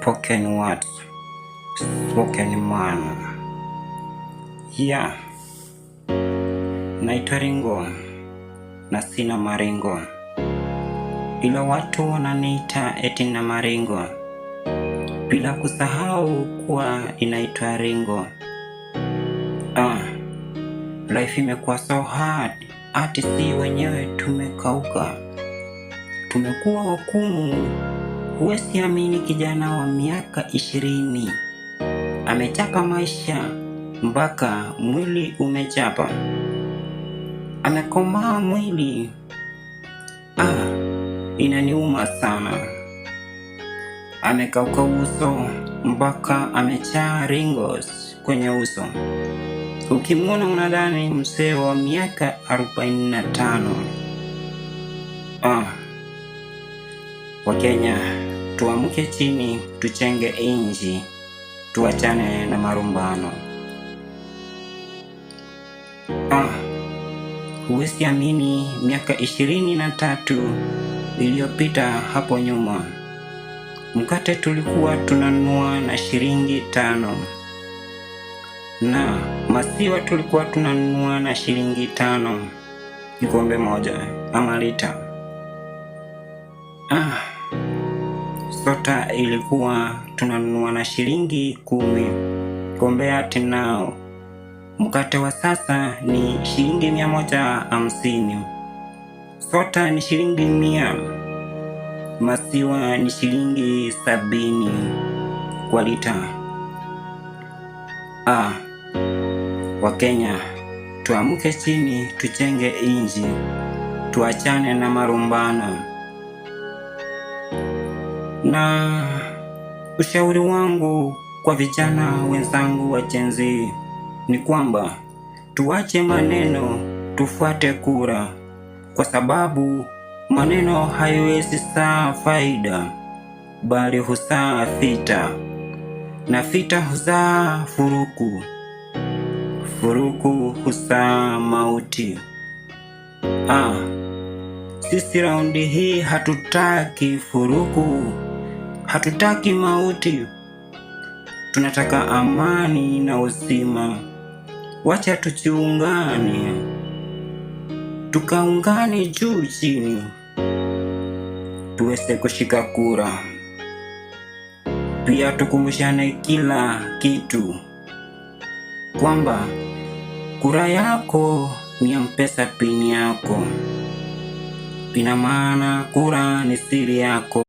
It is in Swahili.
Spoken words, spoken man. Yeah, naitwa Ringo na sina maringo, ila watu wananiita eti na maringo, bila kusahau kuwa inaitwa Ringo. Life imekuwa so hard, ati si wenyewe tumekauka, tumekuwa wakumu. Huwezi amini, kijana wa miaka 20 amechapa maisha mpaka mwili umechapa, amekomaa mwili. Inaniuma sana. Amekauka uso mpaka amechaa ringos kwenye uso. Ukimwona unadhani mzee wa miaka 45. Wakenya, tuamke chini, tuchenge inji, tuachane na marumbano. Huwezi amini, miaka 23 iliyopita hapo nyuma, mkate tulikuwa tunanunua na shilingi 5, na maziwa tulikuwa tunanunua na shilingi 5 kikombe moja ama lita. Soda ilikuwa tunanunua na shilingi 10. Compared now, mkate wa sasa ni shilingi 150, soda ni shilingi 100, maziwa ni shilingi 70 kwa lita. Wakenya, tuamke chini, tuchenge inji, tuachane na marumbano. Na ushauri wangu kwa vijana wenzangu wa Gen Z ni kwamba tuache maneno, tufuate kura, kwa sababu maneno haiwezi saa faida, bali huzaa vita, na vita huzaa furuku, furuku huzaa mauti. Sisi raundi hii hatutaki furuku, hatutaki mauti, tunataka amani na uzima. Wacha tujiungane, tukaungane juu chini, tuweze kushika kura. Pia tukumbushane kila kitu, kwamba kura yako ni M-Pesa pin yako. Ina maana kura ni siri yako.